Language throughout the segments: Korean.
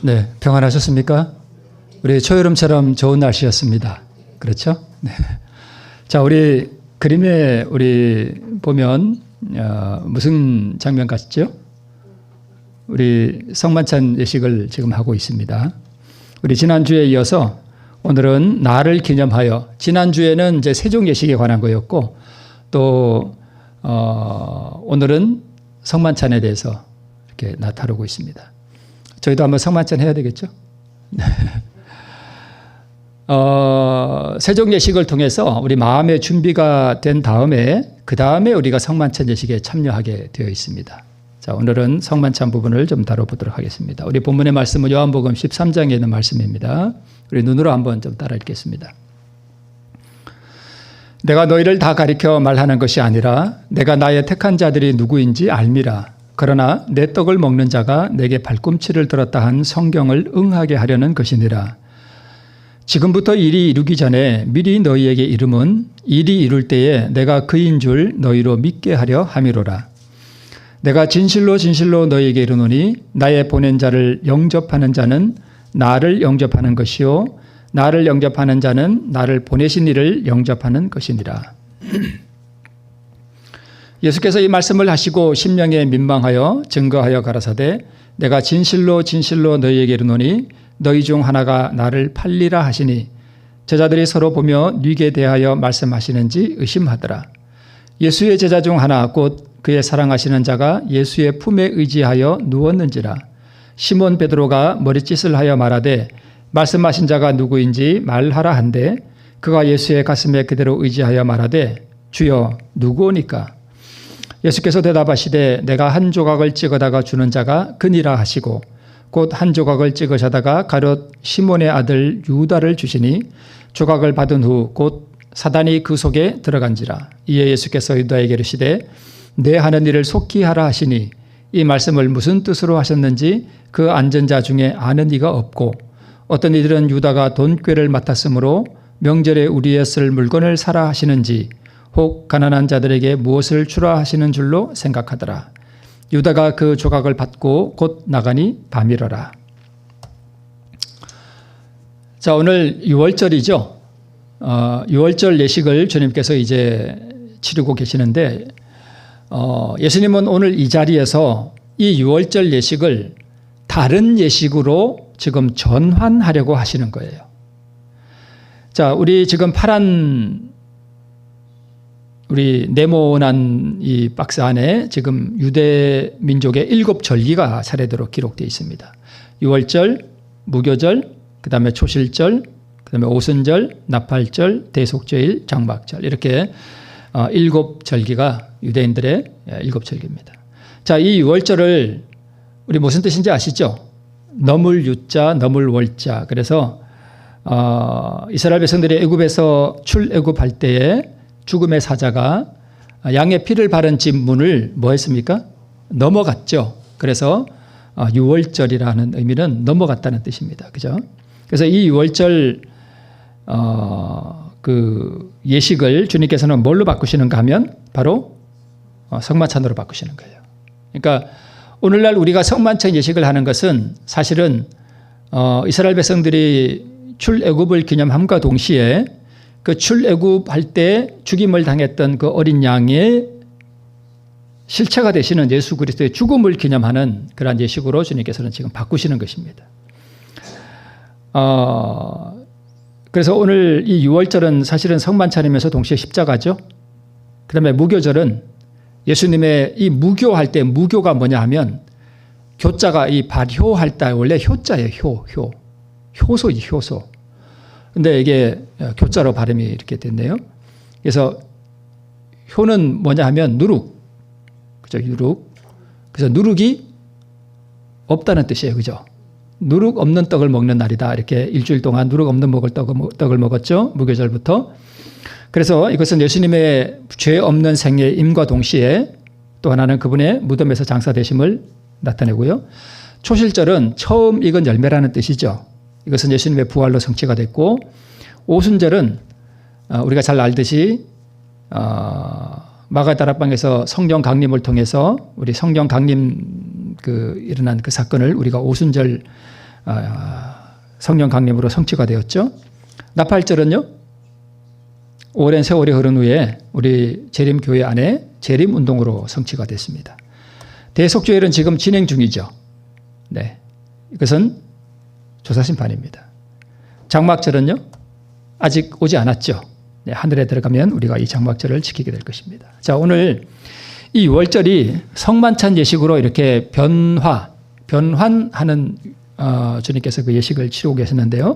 네, 평안하셨습니까? 우리 초여름처럼 좋은 날씨였습니다. 그렇죠? 네. 자, 우리 그림에 우리 보면 무슨 장면 같죠? 우리 성만찬 예식을 지금 하고 있습니다. 우리 지난주에 이어서 오늘은 날을 기념하여, 지난주에는 이제 세종 예식에 관한 거였고, 또 오늘은 성만찬에 대해서 이렇게 나타나고 있습니다. 저희도 한번 성만찬 해야 되겠죠? 세종 예식을 통해서 우리 마음의 준비가 된 다음에, 그 다음에 우리가 성만찬 예식에 참여하게 되어 있습니다. 자, 오늘은 성만찬 부분을 좀 다뤄보도록 하겠습니다. 우리 본문의 말씀은 요한복음 13장에 있는 말씀입니다. 우리 눈으로 한번 좀 따라 읽겠습니다. 내가 너희를 다 가리켜 말하는 것이 아니라 내가 나의 택한 자들이 누구인지 알미라. 그러나 내 떡을 먹는 자가 내게 발꿈치를 들었다 한 성경을 응하게 하려는 것이니라. 지금부터 일이 이루기 전에 미리 너희에게 이름은 일이 이룰 때에 내가 그인 줄 너희로 믿게 하려 함이로라. 내가 진실로 진실로 너희에게 이르노니 나의 보낸 자를 영접하는 자는 나를 영접하는 것이요 나를 영접하는 자는 나를 보내신 이를 영접하는 것이니라. 예수께서 이 말씀을 하시고 심령에 민망하여 증거하여 가라사대 내가 진실로 진실로 너희에게 이르노니 너희 중 하나가 나를 팔리라 하시니 제자들이 서로 보며 누게 대하여 말씀하시는지 의심하더라. 예수의 제자 중 하나 곧 그의 사랑하시는 자가 예수의 품에 의지하여 누웠는지라. 시몬 베드로가 머리짓을 하여 말하되 말씀하신 자가 누구인지 말하라 한데 그가 예수의 가슴에 그대로 의지하여 말하되 주여 누구오니까? 예수께서 대답하시되 내가 한 조각을 찍어다가 주는 자가 그니라 하시고 곧 한 조각을 찍으셔다가 가룟 시몬의 아들 유다를 주시니 조각을 받은 후 곧 사단이 그 속에 들어간지라. 이에 예수께서 유다에게 이르시되 내 하는 일을 속히 하라 하시니 이 말씀을 무슨 뜻으로 하셨는지 그 앉은 자 중에 아는 이가 없고 어떤 이들은 유다가 돈꾀를 맡았으므로 명절에 우리의 쓸 물건을 사라 하시는지 혹 가난한 자들에게 무엇을 주라 하시는 줄로 생각하더라. 유다가 그 조각을 받고 곧 나가니 밤이러라. 자, 오늘 6월절이죠. 6월절 예식을 주님께서 이제 치르고 계시는데 예수님은 오늘 이 자리에서 이 6월절 예식을 다른 예식으로 지금 전환하려고 하시는 거예요. 자, 우리 지금 파란 우리 네모난 이 박스 안에 지금 유대 민족의 7절기가 차례대로 기록되어 있습니다. 6월절, 무교절, 그 다음에 초실절, 그 다음에 오순절, 나팔절, 대속죄일, 장막절 이렇게 7절기가 유대인들의 7절기입니다. 자, 이 6월절을 우리 무슨 뜻인지 아시죠? 넘을 유자, 넘을 월자. 그래서 이스라엘 백성들이 애굽에서 출애굽할 때에 죽음의 사자가 양의 피를 바른 집 문을 뭐 했습니까? 넘어갔죠. 그래서 6월절이라는 의미는 넘어갔다는 뜻입니다. 그죠? 그래서 이 6월절 그 예식을 주님께서는 뭘로 바꾸시는가 하면 바로 성만찬으로 바꾸시는 거예요. 그러니까 오늘날 우리가 성만찬 예식을 하는 것은 사실은 이스라엘 백성들이 출애굽을 기념함과 동시에 그 출애굽할 때 죽임을 당했던 그 어린 양의 실체가 되시는 예수 그리스도의 죽음을 기념하는 그러한 예식으로 주님께서는 지금 바꾸시는 것입니다. 그래서 오늘 이 6월절은 사실은 성만찬이면서 동시에 십자가죠. 그 다음에 무교절은 예수님의 이 무교할 때 무교가 뭐냐 하면 교자가 이 발효할 때 원래 효자예요. 효소이지 효소. 근데 이게 교자로 발음이 이렇게 됐네요. 그래서 효는 뭐냐 하면 누룩. 그죠? 누룩. 그래서 누룩이 없다는 뜻이에요. 그죠? 누룩 없는 떡을 먹는 날이다. 이렇게 일주일 동안 누룩 없는 떡을 먹었죠. 무교절부터. 그래서 이것은 예수님의 죄 없는 생의 임과 동시에 또 하나는 그분의 무덤에서 장사되심을 나타내고요. 초실절은 처음 익은 열매라는 뜻이죠. 이것은 예수님의 부활로 성취가 됐고, 오순절은 우리가 잘 알듯이 마가다락방에서 성령 강림을 통해서 우리 성령 강림 일어난 그 사건을 우리가 오순절 성령 강림으로 성취가 되었죠. 나팔절은요, 오랜 세월이 흐른 후에 우리 재림교회 안에 재림운동으로 성취가 됐습니다. 대속죄일은 지금 진행 중이죠. 네, 이것은 조사심판입니다. 장막절은요, 아직 오지 않았죠. 네, 하늘에 들어가면 우리가 이 장막절을 지키게 될 것입니다. 자, 오늘 이 유월절이 성만찬 예식으로 이렇게 변환하는 주님께서 그 예식을 치르고 계셨는데요.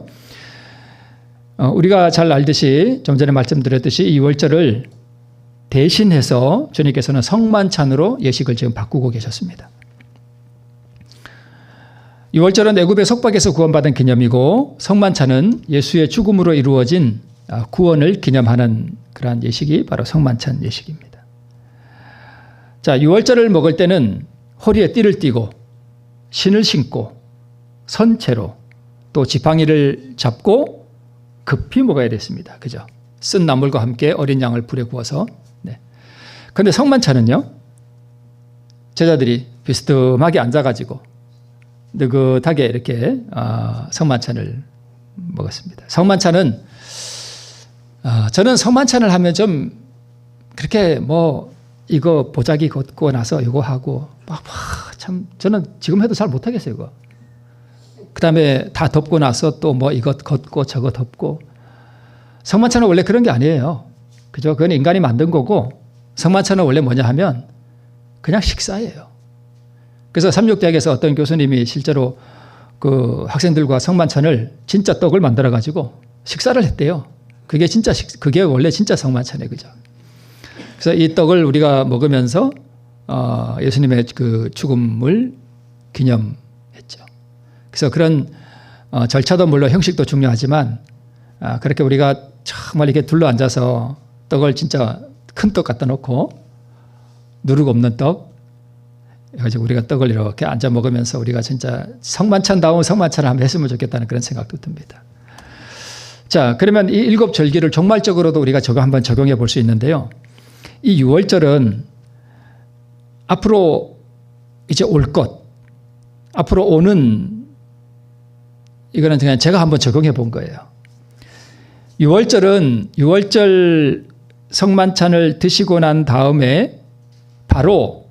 우리가 잘 알듯이 좀 전에 말씀드렸듯이 이 유월절을 대신해서 주님께서는 성만찬으로 예식을 지금 바꾸고 계셨습니다. 유월절은 애굽의 속박에서 구원받은 기념이고 성만찬은 예수의 죽음으로 이루어진 구원을 기념하는 그러한 예식이 바로 성만찬 예식입니다. 자, 유월절을 먹을 때는 허리에 띠를 띠고 신을 신고 선채로 또 지팡이를 잡고 급히 먹어야 됐습니다. 그죠? 쓴 나물과 함께 어린 양을 불에 구워서. 네. 그런데 성만찬은요, 제자들이 비스듬하게 앉아가지고 느긋하게 이렇게 성만찬을 먹었습니다. 성만찬은 저는 성만찬을 하면 좀 그렇게 뭐 이거 보자기 걷고 나서 이거 하고 참 저는 지금 해도 잘 못하겠어요. 이거. 그다음에 다 덮고 나서 또 뭐 이것 걷고 저거 덮고. 성만찬은 원래 그런 게 아니에요. 그죠? 그건 인간이 만든 거고 성만찬은 원래 뭐냐 하면 그냥 식사예요. 그래서 삼육대학에서 어떤 교수님이 실제로 그 학생들과 성만찬을 진짜 떡을 만들어 가지고 식사를 했대요. 그게 원래 진짜 성만찬이에요. 그죠? 그래서 이 떡을 우리가 먹으면서 예수님의 그 죽음을 기념했죠. 그래서 그런 절차도 물론 형식도 중요하지만 그렇게 우리가 정말 이렇게 둘러 앉아서 떡을 진짜 큰 떡 갖다 놓고 누룩 없는 떡, 그래가지고 우리가 떡을 이렇게 앉아 먹으면서 우리가 진짜 성만찬다운 성만찬을 한번 했으면 좋겠다는 그런 생각도 듭니다. 자, 그러면 이 일곱 절기를 종말적으로도 우리가 한번 적용해 볼 수 있는데요. 이 유월절은 앞으로 이제 올 것, 앞으로 오는, 이거는 그냥 제가 한번 적용해 본 거예요. 유월절은 유월절 성만찬을 드시고 난 다음에 바로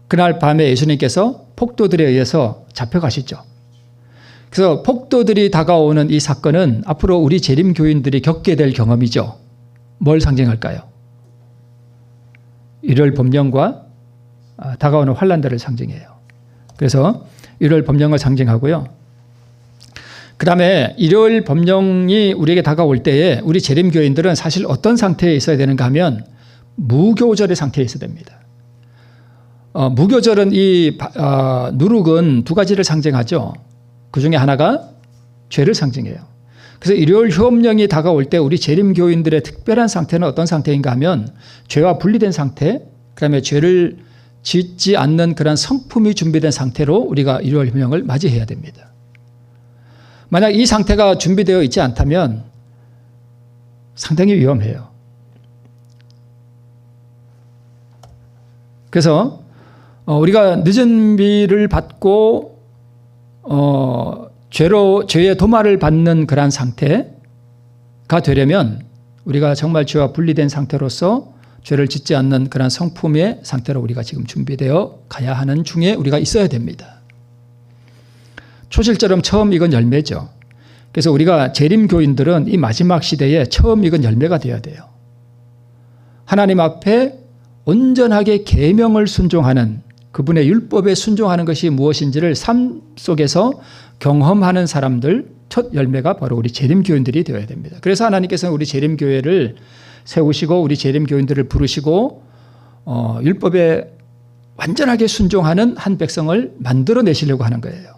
그날 밤에 예수님께서 폭도들에 의해서 잡혀가시죠. 그래서 폭도들이 다가오는 이 사건은 앞으로 우리 재림교인들이 겪게 될 경험이죠. 뭘 상징할까요? 일월 법령과 다가오는 환난들을 상징해요. 그래서 일월 법령을 상징하고요. 그 다음에 일월 법령이 우리에게 다가올 때에 우리 재림교인들은 사실 어떤 상태에 있어야 되는가 하면 무교절의 상태에 있어야 됩니다. 무교절은 이 누룩은 두 가지를 상징하죠. 그 중에 하나가 죄를 상징해요. 그래서 일요일 휴업령이 다가올 때 우리 재림교인들의 특별한 상태는 어떤 상태인가 하면 죄와 분리된 상태, 그다음에 죄를 짓지 않는 그런 성품이 준비된 상태로 우리가 일요일 휴업령을 맞이해야 됩니다. 만약 이 상태가 준비되어 있지 않다면 상당히 위험해요. 그래서 우리가 늦은 비를 받고 죄의 도말을 받는 그러한 상태가 되려면 우리가 정말 죄와 분리된 상태로서 죄를 짓지 않는 그러한 성품의 상태로 우리가 지금 준비되어 가야 하는 중에 우리가 있어야 됩니다. 초실절은 처음 익은 열매죠. 그래서 우리가 재림교인들은 이 마지막 시대에 처음 익은 열매가 되어야 돼요. 하나님 앞에 온전하게 계명을 순종하는, 그분의 율법에 순종하는 것이 무엇인지를 삶 속에서 경험하는 사람들, 첫 열매가 바로 우리 재림교인들이 되어야 됩니다. 그래서 하나님께서는 우리 재림교회를 세우시고 우리 재림교인들을 부르시고 율법에 완전하게 순종하는 한 백성을 만들어내시려고 하는 거예요.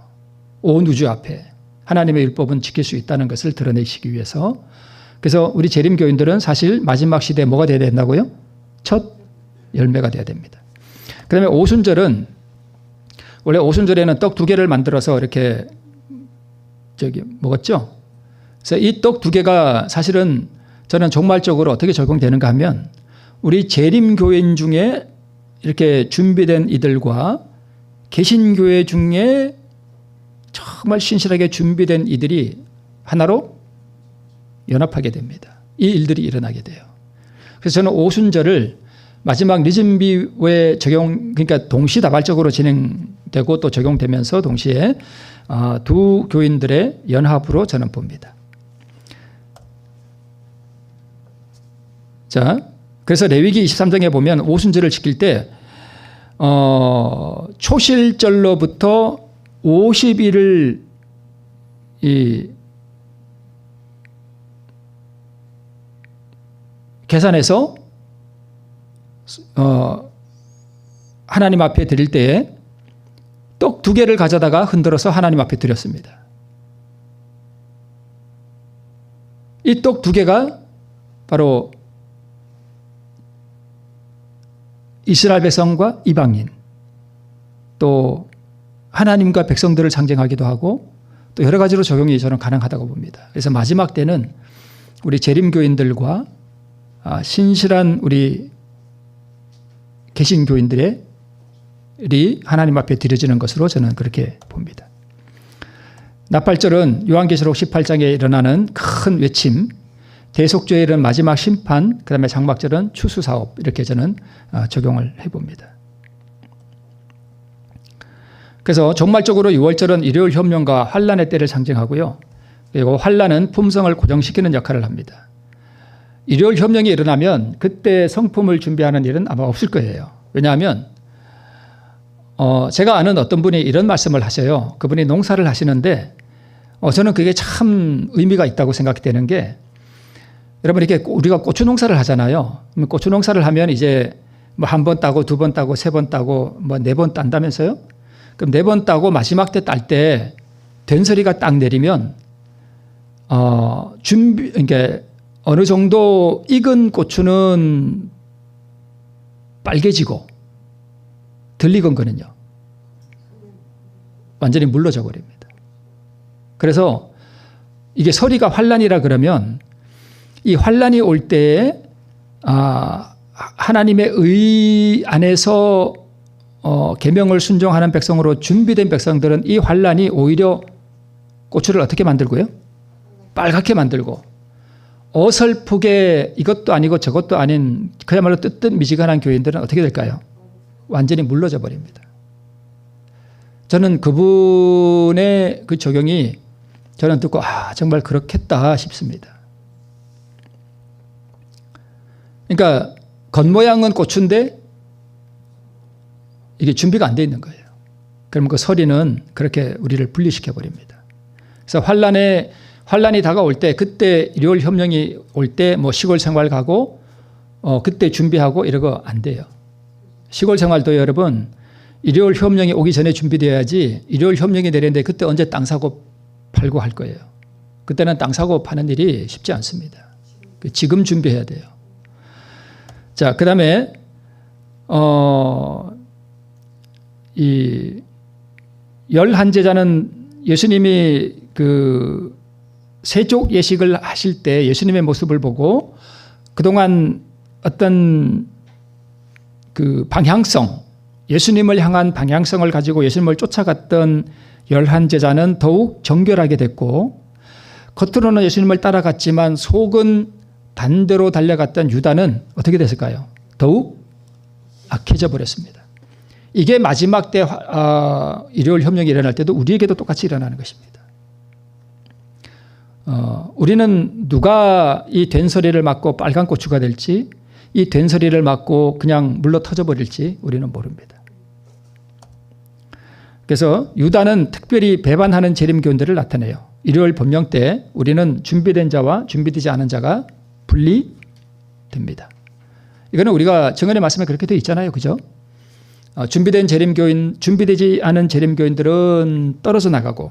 온 우주 앞에 하나님의 율법은 지킬 수 있다는 것을 드러내시기 위해서. 그래서 우리 재림교인들은 사실 마지막 시대에 뭐가 되어야 된다고요? 첫 열매가 되어야 됩니다. 그 다음에 오순절은, 원래 오순절에는 떡 2개를 만들어서 이렇게 먹었죠. 그래서 이 떡 2개가 사실은 저는 종말적으로 어떻게 적용되는가 하면 우리 재림교인 중에 이렇게 준비된 이들과 개신교회 중에 정말 신실하게 준비된 이들이 하나로 연합하게 됩니다. 이 일들이 일어나게 돼요. 그래서 저는 오순절을 마지막 리즘비에 적용, 그러니까 동시다발적으로 진행되고 또 적용되면서 동시에 두 교인들의 연합으로 저는 봅니다. 자, 그래서 레위기 23장에 보면 오순절을 지킬 때 초실절로부터 50일을 계산해서 하나님 앞에 드릴 때에 떡 2개를 가져다가 흔들어서 하나님 앞에 드렸습니다. 이 떡 2개가 바로 이스라엘 백성과 이방인, 또 하나님과 백성들을 상징하기도 하고 또 여러 가지로 적용이 저는 가능하다고 봅니다. 그래서 마지막 때는 우리 재림교인들과 신실한 우리 개신교인들이 하나님 앞에 드려지는 것으로 저는 그렇게 봅니다. 나팔절은 요한계시록 18장에 일어나는 큰 외침, 대속죄에 이른 마지막 심판, 그 다음에 장막절은 추수사업, 이렇게 저는 적용을 해봅니다. 그래서 종말적으로 6월절은 일요일 협령과 환란의 때를 상징하고요. 그리고 환란은 품성을 고정시키는 역할을 합니다. 일요일 협령이 일어나면 그때 성품을 준비하는 일은 아마 없을 거예요. 왜냐하면 제가 아는 어떤 분이 이런 말씀을 하셔요. 그분이 농사를 하시는데 저는 그게 참 의미가 있다고 생각되는 게, 여러분 이렇게 우리가 고추 농사를 하잖아요. 고추 농사를 하면 이제 뭐 1번 따고 2번 따고 3번 따고 뭐 4번 딴다면서요? 그럼 4번 따고 마지막 때 딸 때 된소리가 딱 내리면 그러니까 어느 정도 익은 고추는 빨개지고 덜 익은 거는요 완전히 물러져 버립니다. 그래서 이게 서리가 환란이라 그러면 이 환란이 올 때에 하나님의 의 안에서 계명을 순종하는 백성으로 준비된 백성들은 이 환란이 오히려 고추를 어떻게 만들고요? 빨갛게 만들고, 어설프게 이것도 아니고 저것도 아닌 그야말로 뜨뜻미지근한 교인들은 어떻게 될까요? 완전히 물러져 버립니다. 저는 그분의 그 적용이 저는 듣고 정말 그렇겠다 싶습니다. 그러니까 겉모양은 고추인데 이게 준비가 안 돼 있는 거예요. 그럼 그 서리는 그렇게 우리를 분리시켜 버립니다. 그래서 환란이 다가올 때, 그때 일요일 협령이 올 때 뭐 시골 생활 가고 그때 준비하고 이러고 안 돼요. 시골 생활도 여러분 일요일 협령이 오기 전에 준비되어야지, 일요일 협령이 내리는데 그때 언제 땅 사고 팔고 할 거예요. 그때는 땅 사고 파는 일이 쉽지 않습니다. 지금 준비해야 돼요. 자, 그 다음에 이 열한 제자는 예수님이 그 세족 예식을 하실 때 예수님의 모습을 보고 그동안 어떤 그 방향성, 예수님을 향한 방향성을 가지고 예수님을 쫓아갔던 열한 제자는 더욱 정결하게 됐고, 겉으로는 예수님을 따라갔지만 속은 반대로 달려갔던 유다는 어떻게 됐을까요? 더욱 악해져 버렸습니다. 이게 마지막 때 일요일 협령이 일어날 때도 우리에게도 똑같이 일어나는 것입니다. 우리는 누가 이 된소리를 맞고 빨간 고추가 될지, 이 된소리를 맞고 그냥 물러 터져 버릴지 우리는 모릅니다. 그래서 유다는 특별히 배반하는 재림교인들을 나타내요. 일요일 법령 때 우리는 준비된 자와 준비되지 않은 자가 분리됩니다. 이거는 우리가 정언의 말씀에 그렇게 되어 있잖아요. 그죠? 준비된 재림교인, 준비되지 않은 재림교인들은 떨어져 나가고,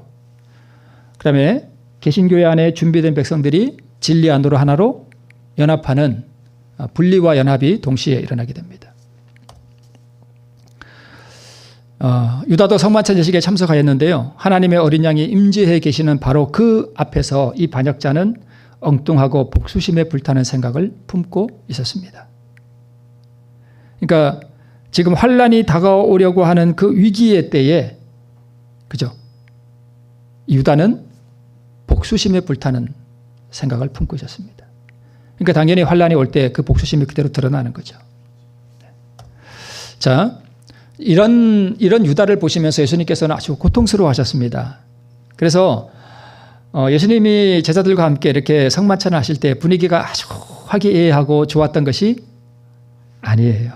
그 다음에 개신교회 안에 준비된 백성들이 진리 안으로 하나로 연합하는 분리와 연합이 동시에 일어나게 됩니다. 유다도 성만찬 예식에 참석하였는데요. 하나님의 어린 양이 임재해 계시는 바로 그 앞에서 이 반역자는 엉뚱하고 복수심에 불타는 생각을 품고 있었습니다. 그러니까 지금 환란이 다가오려고 하는 그 위기의 때에, 그죠? 유다는 복수심에 불타는 생각을 품고 있었습니다. 그러니까 당연히 환란이 올 때 그 복수심이 그대로 드러나는 거죠. 자, 이런 유다를 보시면서 예수님께서는 아주 고통스러워하셨습니다. 그래서 예수님이 제자들과 함께 이렇게 성만찬을 하실 때 분위기가 아주 화기애애하고 좋았던 것이 아니에요.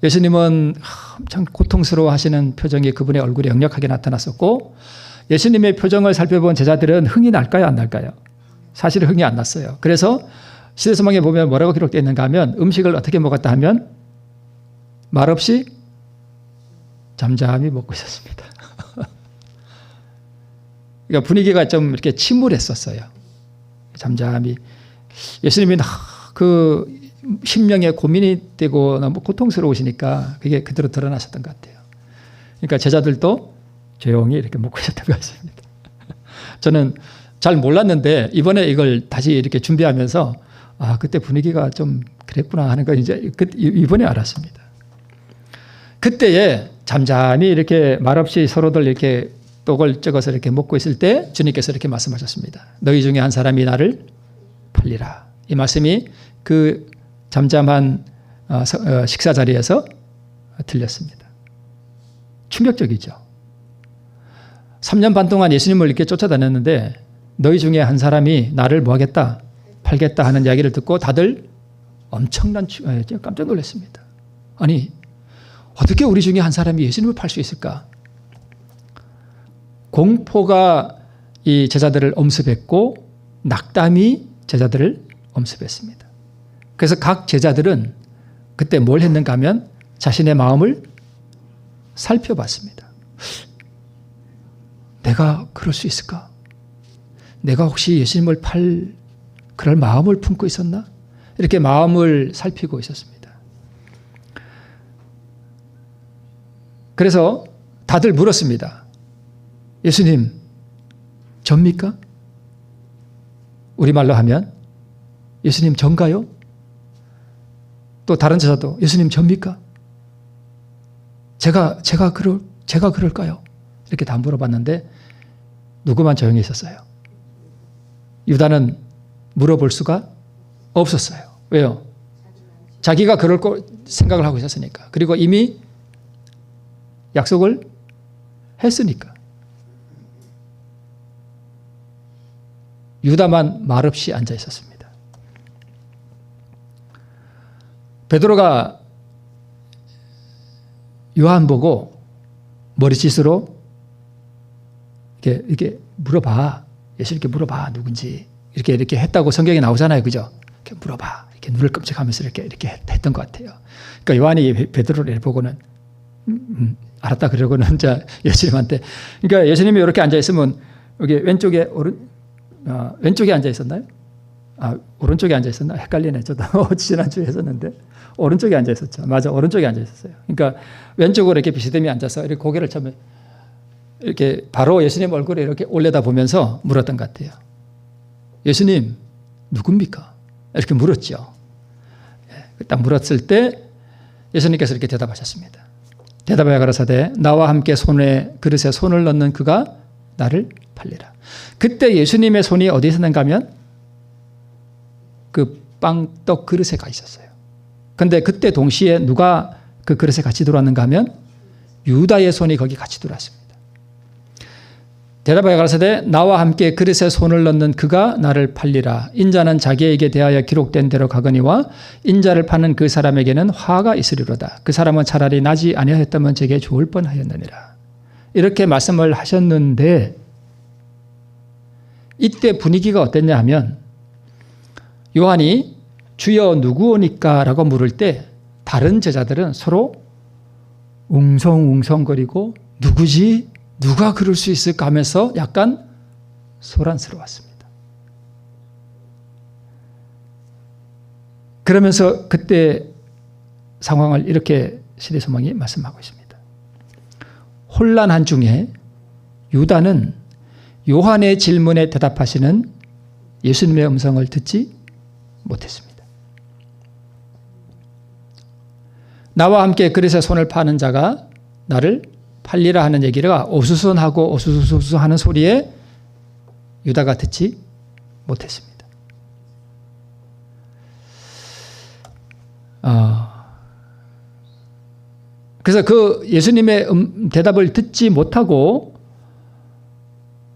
예수님은 엄청 고통스러워하시는 표정이 그분의 얼굴에 역력하게 나타났었고, 예수님의 표정을 살펴본 제자들은 흥이 날까요, 안 날까요? 사실은 흥이 안 났어요. 그래서 시대서방에 보면 뭐라고 기록되어 있는가 하면, 음식을 어떻게 먹었다 하면 말없이 잠잠히 먹고 있었습니다. 그러니까 분위기가 좀 이렇게 침울했었어요. 잠잠히. 예수님이 그 심령에 고민이 되고 너무 고통스러우시니까 그게 그대로 드러나셨던 것 같아요. 그러니까 제자들도 조용히 이렇게 먹고 있었던 것 같습니다. 저는 잘 몰랐는데 이번에 이걸 다시 이렇게 준비하면서 그때 분위기가 좀 그랬구나 하는 걸 이제 이번에 알았습니다. 그때에 잠잠히 이렇게 말없이 서로들 이렇게 떡을 찍어서 이렇게 먹고 있을 때 주님께서 이렇게 말씀하셨습니다. 너희 중에 한 사람이 나를 팔리라. 이 말씀이 그 잠잠한 식사 자리에서 들렸습니다. 충격적이죠. 3년 반 동안 예수님을 이렇게 쫓아다녔는데 너희 중에 한 사람이 나를 뭐 하겠다? 팔겠다 하는 이야기를 듣고 다들 엄청난 깜짝 놀랐습니다. 아니, 어떻게 우리 중에 한 사람이 예수님을 팔 수 있을까? 공포가 이 제자들을 엄습했고 낙담이 제자들을 엄습했습니다. 그래서 각 제자들은 그때 뭘 했는가 하면 자신의 마음을 살펴봤습니다. 내가 그럴 수 있을까? 내가 혹시 예수님을 팔 그럴 마음을 품고 있었나? 이렇게 마음을 살피고 있었습니다. 그래서 다들 물었습니다. 예수님, 접니까? 우리말로 하면 예수님 전가요? 또 다른 제자도 예수님 접니까? 제가 그럴까요? 이렇게 다 물어봤는데 누구만 조용히 있었어요. 유다는 물어볼 수가 없었어요. 왜요? 자기가 그럴 거 생각을 하고 있었으니까. 그리고 이미 약속을 했으니까. 유다만 말없이 앉아 있었습니다. 베드로가 요한 보고 머리짓으로 이렇게 물어봐. 예수님께 물어봐. 누군지. 이렇게 했다고 성경에 나오잖아요. 그죠? 이렇게 물어봐. 이렇게 눈을 끔찍하면서 이렇게 했던 것 같아요. 그러니까 요한이 베드로를 보고는 알았다 그러고는 이제 예수님한테, 그러니까 예수님이 이렇게 앉아 있으면 여기 왼쪽에 왼쪽에 앉아 있었나요? 오른쪽에 앉아 있었나? 헷갈리네. 저도 지난주에 했었는데 오른쪽에 앉아 있었죠. 맞아, 오른쪽에 앉아 있었어요. 그러니까 왼쪽으로 이렇게 비스듬히 앉아서 이렇게 고개를 처음에 이렇게 바로 예수님 얼굴에 이렇게 올려다 보면서 물었던 것 같아요. 예수님, 누굽니까? 이렇게 물었죠. 딱 물었을 때 예수님께서 이렇게 대답하셨습니다. 대답하여 가라사대 나와 함께 그릇에 손을 넣는 그가 나를 팔리라. 그때 예수님의 손이 어디에 있었는가 하면 그 빵떡 그릇에 가 있었어요. 그런데 그때 동시에 누가 그 그릇에 같이 들어왔는가 하면 유다의 손이 거기 같이 들어왔습니다. 대답하여 가라사대 나와 함께 그릇에 손을 넣는 그가 나를 팔리라. 인자는 자기에게 대하여 기록된 대로 가거니와 인자를 파는 그 사람에게는 화가 있으리로다. 그 사람은 차라리 나지 아니하였다면 제게 좋을 뻔하였느니라. 이렇게 말씀을 하셨는데 이때 분위기가 어땠냐 하면 요한이 주여 누구오니까 라고 물을 때 다른 제자들은 서로 웅성웅성거리고 누구지? 누가 그럴 수 있을까 하면서 약간 소란스러웠습니다. 그러면서 그때 상황을 이렇게 시대서방이 말씀하고 있습니다. 혼란한 중에 유다는 요한의 질문에 대답하시는 예수님의 음성을 듣지 못했습니다. 나와 함께 그릇에 손을 파는 자가 나를 팔리라 하는 얘기가 오수선하고 오수수수 하는 소리에 유다가 듣지 못했습니다. 그래서 그 예수님의 대답을 듣지 못하고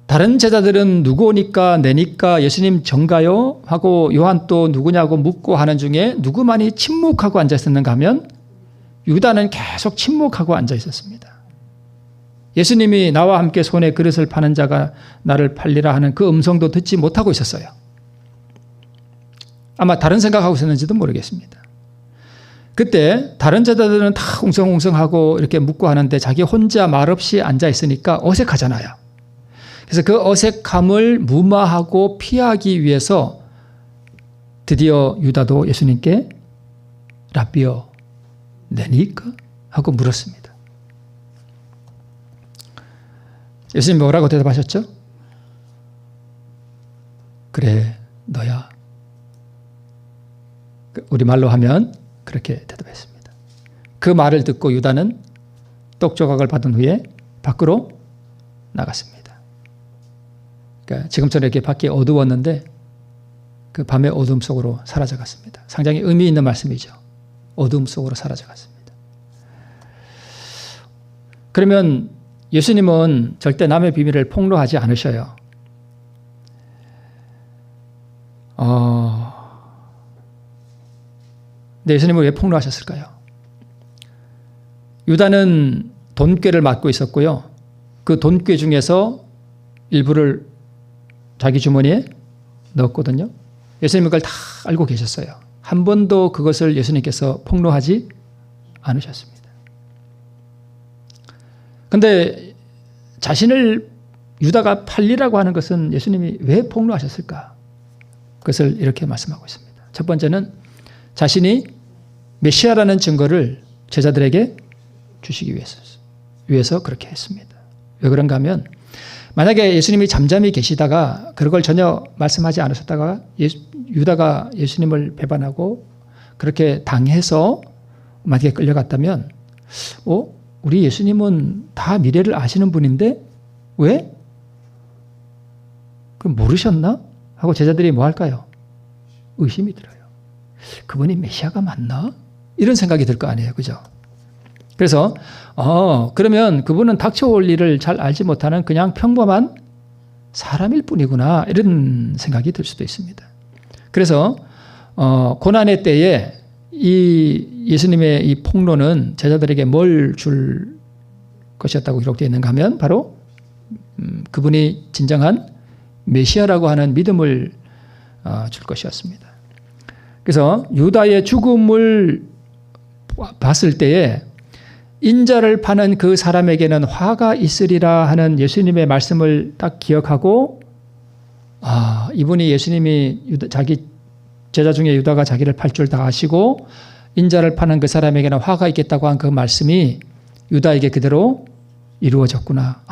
다른 제자들은 누구니까 내니까 예수님 전가요? 하고 요한 또 누구냐고 묻고 하는 중에 누구만이 침묵하고 앉아 있었는가 하면 유다는 계속 침묵하고 앉아 있었습니다. 예수님이 나와 함께 손에 그릇을 파는 자가 나를 팔리라 하는 그 음성도 듣지 못하고 있었어요. 아마 다른 생각하고 있었는지도 모르겠습니다. 그때 다른 제자들은 다 웅성웅성하고 이렇게 묻고 하는데 자기 혼자 말없이 앉아 있으니까 어색하잖아요. 그래서 그 어색함을 무마하고 피하기 위해서 드디어 유다도 예수님께 라비어 내니까? 하고 물었습니다. 예수님 뭐라고 대답하셨죠? 그래, 너야. 우리말로 하면 그렇게 대답했습니다. 그 말을 듣고 유다는 떡조각을 받은 후에 밖으로 나갔습니다. 그러니까 지금처럼 이렇게 밖이 어두웠는데 그 밤의 어둠 속으로 사라져갔습니다. 상당히 의미 있는 말씀이죠. 어둠 속으로 사라져갔습니다. 그러면 예수님은 절대 남의 비밀을 폭로하지 않으셔요. 근데 예수님은 왜 폭로하셨을까요? 유다는 돈꾀를 맡고 있었고요. 그 돈꾀 중에서 일부를 자기 주머니에 넣었거든요. 예수님은 그걸 다 알고 계셨어요. 한 번도 그것을 예수님께서 폭로하지 않으셨습니다. 그런데 자신을 유다가 팔리라고 하는 것은 예수님이 왜 폭로하셨을까? 그것을 이렇게 말씀하고 있습니다. 첫 번째는 자신이 메시아라는 증거를 제자들에게 주시기 위해서 그렇게 했습니다. 왜 그런가 하면 만약에 예수님이 잠잠히 계시다가 그걸 전혀 말씀하지 않으셨다가 유다가 예수님을 배반하고 그렇게 당해서 만약에 끌려갔다면 우리 예수님은 다 미래를 아시는 분인데 왜? 그럼 모르셨나? 하고 제자들이 뭐 할까요? 의심이 들어요. 그분이 메시아가 맞나? 이런 생각이 들 거 아니에요. 그죠? 그래서 그러면 그분은 닥쳐올 일을 잘 알지 못하는 그냥 평범한 사람일 뿐이구나 이런 생각이 들 수도 있습니다. 그래서 고난의 때에 이 예수님의 이 폭로는 제자들에게 뭘 줄 것이었다고 기록되어 있는가 하면 바로 그분이 진정한 메시아라고 하는 믿음을 줄 것이었습니다. 그래서 유다의 죽음을 봤을 때에 인자를 파는 그 사람에게는 화가 있으리라 하는 예수님의 말씀을 딱 기억하고 이분이 예수님이 자기 제자 중에 유다가 자기를 팔 줄 다 아시고 인자를 파는 그 사람에게는 화가 있겠다고 한 그 말씀이 유다에게 그대로 이루어졌구나.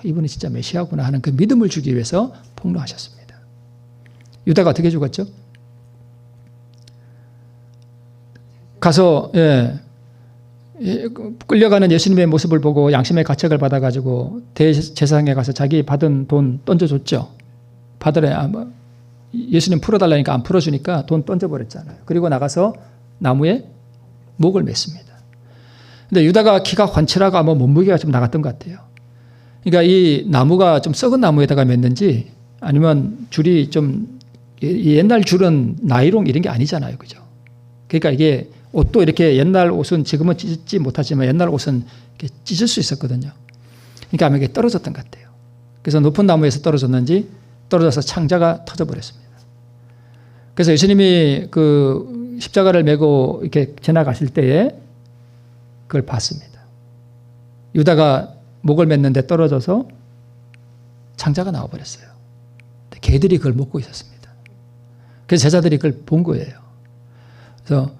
이분이 진짜 메시아구나 하는 그 믿음을 주기 위해서 폭로하셨습니다. 유다가 어떻게 죽었죠? 가서 끌려가는 예수님의 모습을 보고 양심의 가책을 받아가지고 대제사장에 가서 자기 받은 돈 던져줬죠. 받으래. 예수님 풀어달라니까 안 풀어주니까 돈 던져버렸잖아요. 그리고 나가서 나무에 목을 맸습니다. 근데 유다가 키가 훤칠하고 몸무게가 좀 나갔던 것 같아요. 그러니까 이 나무가 좀 썩은 나무에다가 맸는지 아니면 줄이 좀 옛날 줄은 나이롱 이런 게 아니잖아요. 그죠? 그러니까 이게 옷도 이렇게 옛날 옷은 지금은 찢지 못하지만 옛날 옷은 이렇게 찢을 수 있었거든요. 그러니까 아마 이게 떨어졌던 것 같아요. 그래서 높은 나무에서 떨어졌는지 떨어져서 창자가 터져버렸습니다. 그래서 예수님이 그 십자가를 메고 이렇게 지나가실 때에 그걸 봤습니다. 유다가 목을 맸는데 떨어져서 창자가 나와버렸어요. 개들이 그걸 먹고 있었습니다. 그래서 제자들이 그걸 본 거예요. 그래서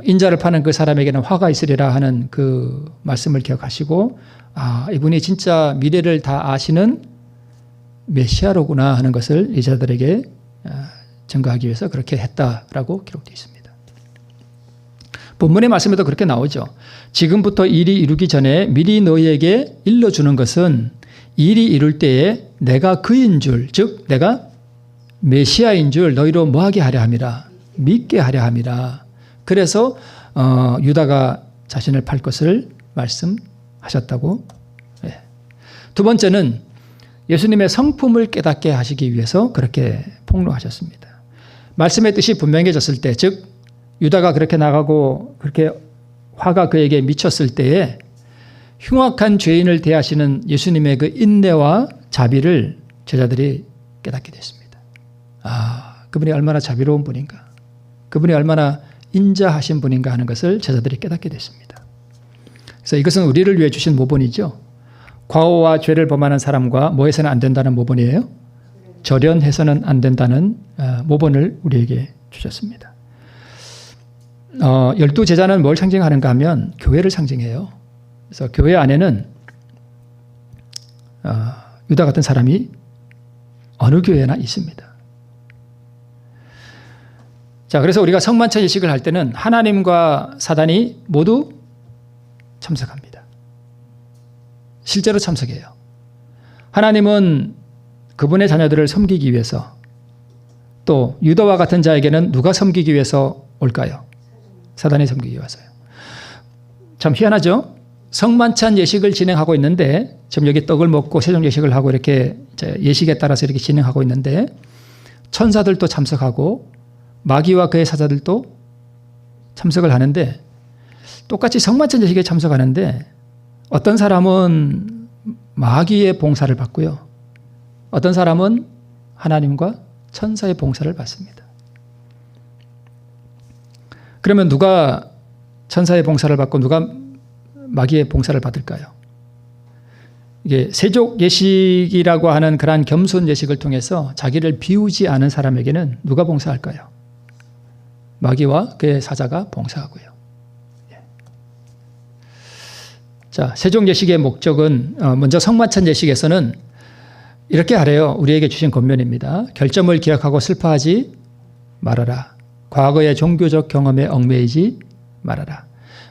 인자를 파는 그 사람에게는 화가 있으리라 하는 그 말씀을 기억하시고 이분이 진짜 미래를 다 아시는 메시아로구나 하는 것을 이 자들에게 증거하기 위해서 그렇게 했다라고 기록되어 있습니다. 본문의 말씀에도 그렇게 나오죠. 지금부터 일이 이루기 전에 미리 너희에게 일러주는 것은 일이 이룰 때에 내가 그인 줄, 즉 내가 메시아인 줄 너희로 뭐하게 하려 함이라. 믿게 하려 함이라. 그래서 유다가 자신을 팔 것을 말씀하셨다고. 예. 두 번째는 예수님의 성품을 깨닫게 하시기 위해서 그렇게 폭로하셨습니다. 말씀의 뜻이 분명해졌을 때, 즉 유다가 그렇게 나가고 그렇게 화가 그에게 미쳤을 때에 흉악한 죄인을 대하시는 예수님의 그 인내와 자비를 제자들이 깨닫게 됐습니다. 아, 그분이 얼마나 자비로운 분인가, 그분이 얼마나 인자하신 분인가 하는 것을 제자들이 깨닫게 됐습니다. 그래서 이것은 우리를 위해 주신 모본이죠. 과오와 죄를 범하는 사람과 뭐 해서는 안 된다는 모본이에요? 절연해서는 안 된다는 모본을 우리에게 주셨습니다. 12제자는 뭘 상징하는가 하면 교회를 상징해요. 그래서 교회 안에는 유다 같은 사람이 어느 교회나 있습니다. 자, 그래서 우리가 성만찬 예식을 할 때는 하나님과 사단이 모두 참석합니다. 실제로 참석해요. 하나님은 그분의 자녀들을 섬기기 위해서, 또 유다와 같은 자에게는 누가 섬기기 위해서 올까요? 사단이 섬기기 위해서요. 참 희한하죠? 성만찬 예식을 진행하고 있는데, 지금 여기 떡을 먹고 세종 예식을 하고 이렇게 예식에 따라서 이렇게 진행하고 있는데, 천사들도 참석하고 마귀와 그의 사자들도 참석을 하는데, 똑같이 성만찬 예식에 참석하는데 어떤 사람은 마귀의 봉사를 받고요, 어떤 사람은 하나님과 천사의 봉사를 받습니다. 그러면 누가 천사의 봉사를 받고 누가 마귀의 봉사를 받을까요? 이게 세족 예식이라고 하는 그러한 겸손 예식을 통해서 자기를 비우지 않은 사람에게는 누가 봉사할까요? 마귀와 그의 사자가 봉사하고요. 자, 세종 예식의 목적은 먼저 성만찬 예식에서는 이렇게 하래요. 우리에게 주신 권면입니다. 결점을 기억하고 슬퍼하지 말아라. 과거의 종교적 경험에 얽매이지 말아라.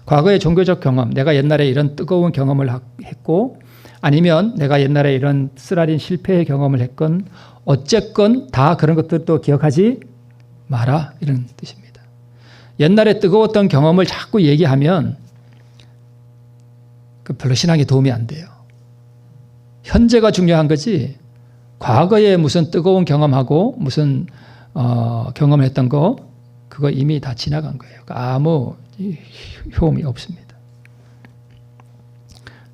과거의 종교적 경험, 내가 옛날에 이런 뜨거운 경험을 했고, 아니면 내가 옛날에 이런 쓰라린 실패의 경험을 했건 어쨌건 다 그런 것들도 기억하지 마라, 이런 뜻입니다. 옛날에 뜨거웠던 경험을 자꾸 얘기하면 별로 신앙에 도움이 안 돼요. 현재가 중요한 거지, 과거에 무슨 뜨거운 경험하고 무슨 경험을 했던 거, 그거 이미 다 지나간 거예요. 아무 효험이 없습니다.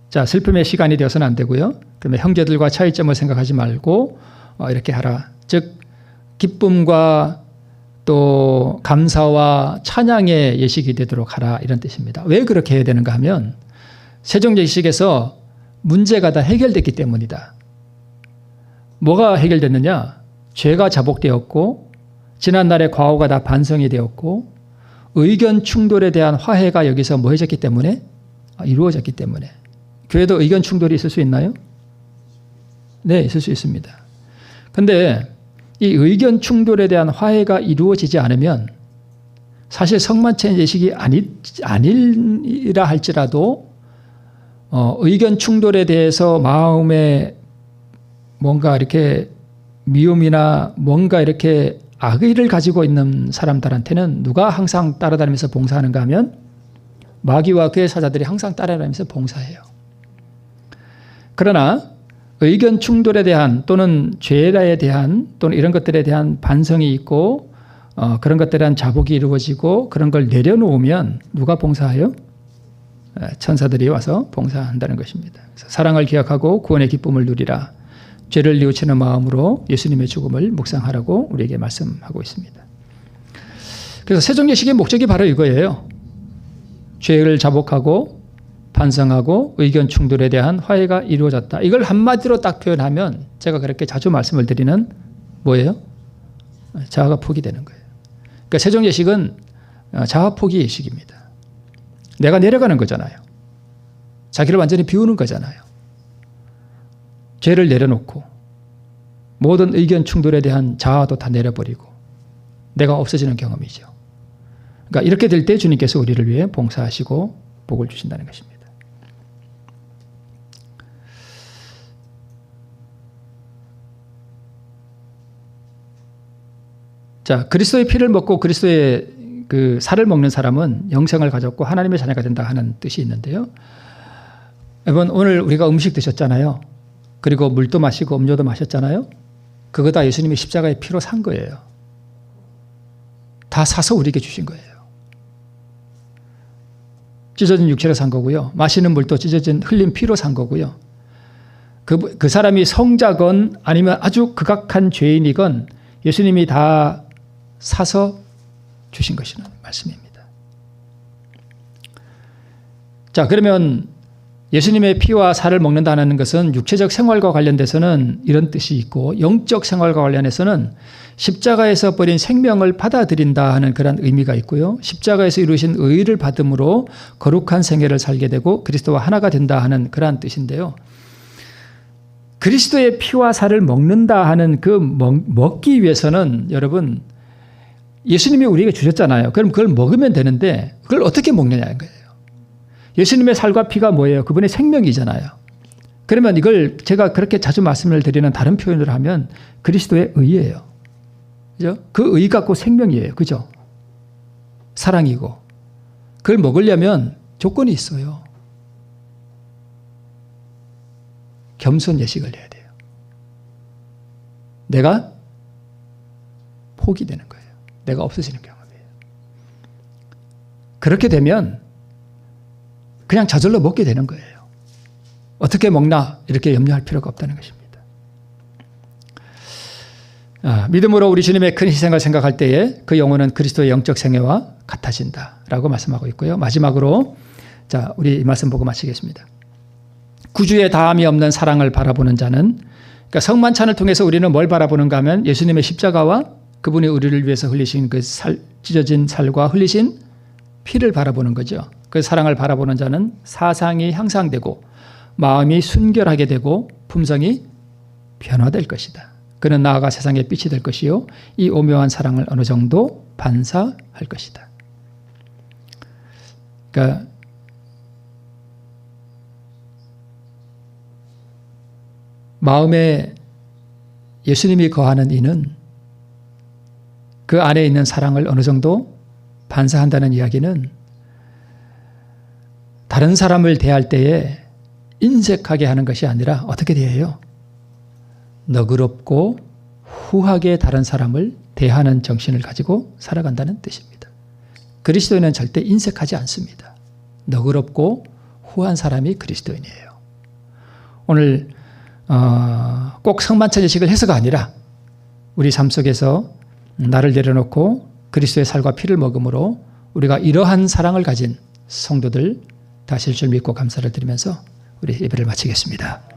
자, 슬픔의 시간이 되어서는 안 되고요. 그러면 형제들과 차이점을 생각하지 말고 이렇게 하라. 즉 기쁨과 또 감사와 찬양의 예식이 되도록 하라, 이런 뜻입니다. 왜 그렇게 해야 되는가 하면 세종 예식에서 문제가 다 해결됐기 때문이다. 뭐가 해결됐느냐? 죄가 자복되었고 지난날의 과오가 다 반성이 되었고 의견 충돌에 대한 화해가 여기서 뭐 해졌기 때문에? 이루어졌기 때문에. 교회도 의견 충돌이 있을 수 있나요? 네, 있을 수 있습니다. 그런데 이 의견 충돌에 대한 화해가 이루어지지 않으면 사실 성만찬 예식이 아니라 할지라도 의견 충돌에 대해서 마음에 뭔가 이렇게 미움이나 뭔가 이렇게 악의를 가지고 있는 사람들한테는 누가 항상 따라다니면서 봉사하는가 하면 마귀와 그의 사자들이 항상 따라다니면서 봉사해요. 그러나 의견 충돌에 대한 또는 죄에 대한 또는 이런 것들에 대한 반성이 있고 그런 것들에 대한 자복이 이루어지고 그런 걸 내려놓으면 누가 봉사해요? 천사들이 와서 봉사한다는 것입니다. 그래서 사랑을 기억하고 구원의 기쁨을 누리라. 죄를 뉘우치는 마음으로 예수님의 죽음을 묵상하라고 우리에게 말씀하고 있습니다. 그래서 세종 예식의 목적이 바로 이거예요. 죄를 자복하고 반성하고 의견 충돌에 대한 화해가 이루어졌다. 이걸 한마디로 딱 표현하면 제가 그렇게 자주 말씀을 드리는 뭐예요? 자아가 포기되는 거예요. 그러니까 세종 예식은 자아 포기 예식입니다. 내가 내려가는 거잖아요. 자기를 완전히 비우는 거잖아요. 죄를 내려놓고 모든 의견 충돌에 대한 자아도 다 내려버리고 내가 없어지는 경험이죠. 그러니까 이렇게 될 때 주님께서 우리를 위해 봉사하시고 복을 주신다는 것입니다. 자, 그리스도의 피를 먹고 그리스도의 그 살을 먹는 사람은 영생을 가졌고 하나님의 자녀가 된다 하는 뜻이 있는데요. 여러분, 오늘 우리가 음식 드셨잖아요. 그리고 물도 마시고 음료도 마셨잖아요. 그거 다 예수님이 십자가의 피로 산 거예요. 다 사서 우리에게 주신 거예요. 찢어진 육체로 산 거고요. 마시는 물도 찢어진 흘린 피로 산 거고요. 그 사람이 성자건 아니면 아주 극악한 죄인이건 예수님이 다 사서 주신 것이라는 말씀입니다. 자, 그러면 예수님의 피와 살을 먹는다는 것은 육체적 생활과 관련돼서는 이런 뜻이 있고, 영적 생활과 관련해서는 십자가에서 버린 생명을 받아들인다 하는 그런 의미가 있고요. 십자가에서 이루신 의를 받음으로 거룩한 생애를 살게 되고 그리스도와 하나가 된다 하는 그러한 뜻인데요. 그리스도의 피와 살을 먹는다 하는 그 먹기 위해서는 여러분, 예수님이 우리에게 주셨잖아요. 그럼 그걸 먹으면 되는데 그걸 어떻게 먹느냐는 거예요. 예수님의 살과 피가 뭐예요? 그분의 생명이잖아요. 그러면 이걸 제가 그렇게 자주 말씀을 드리는 다른 표현을 하면 그리스도의 의예요. 그죠? 그 의 갖고 생명이에요. 그죠? 사랑이고. 그걸 먹으려면 조건이 있어요. 겸손 예식을 해야 돼요. 내가 포기되는 거예요. 내가 없어지는 경험이에요. 그렇게 되면 그냥 저절로 먹게 되는 거예요. 어떻게 먹나 이렇게 염려할 필요가 없다는 것입니다. 믿음으로 우리 주님의 큰 희생을 생각할 때에 그 영혼은 그리스도의 영적 생애와 같아진다라고 말씀하고 있고요. 마지막으로 자, 우리 이 말씀 보고 마치겠습니다. 구주의 다함이 없는 사랑을 바라보는 자는, 그러니까 성만찬을 통해서 우리는 뭘 바라보는가 하면 예수님의 십자가와 그분이 우리를 위해서 흘리신 그 찢어진 살과 흘리신 피를 바라보는 거죠. 그 사랑을 바라보는 자는 사상이 향상되고 마음이 순결하게 되고 품성이 변화될 것이다. 그는 나아가 세상의 빛이 될 것이요 이 오묘한 사랑을 어느 정도 반사할 것이다. 그러니까 마음에 예수님이 거하는 이는 그 안에 있는 사랑을 어느 정도 반사한다는 이야기는 다른 사람을 대할 때에 인색하게 하는 것이 아니라 어떻게 대해요? 너그럽고 후하게 다른 사람을 대하는 정신을 가지고 살아간다는 뜻입니다. 그리스도인은 절대 인색하지 않습니다. 너그럽고 후한 사람이 그리스도인이에요. 오늘 꼭 성만찬 예식을 해서가 아니라 우리 삶 속에서 나를 내려놓고 그리스도의 살과 피를 먹음으로 우리가 이러한 사랑을 가진 성도들 다실 줄 믿고 감사를 드리면서 우리 예배를 마치겠습니다.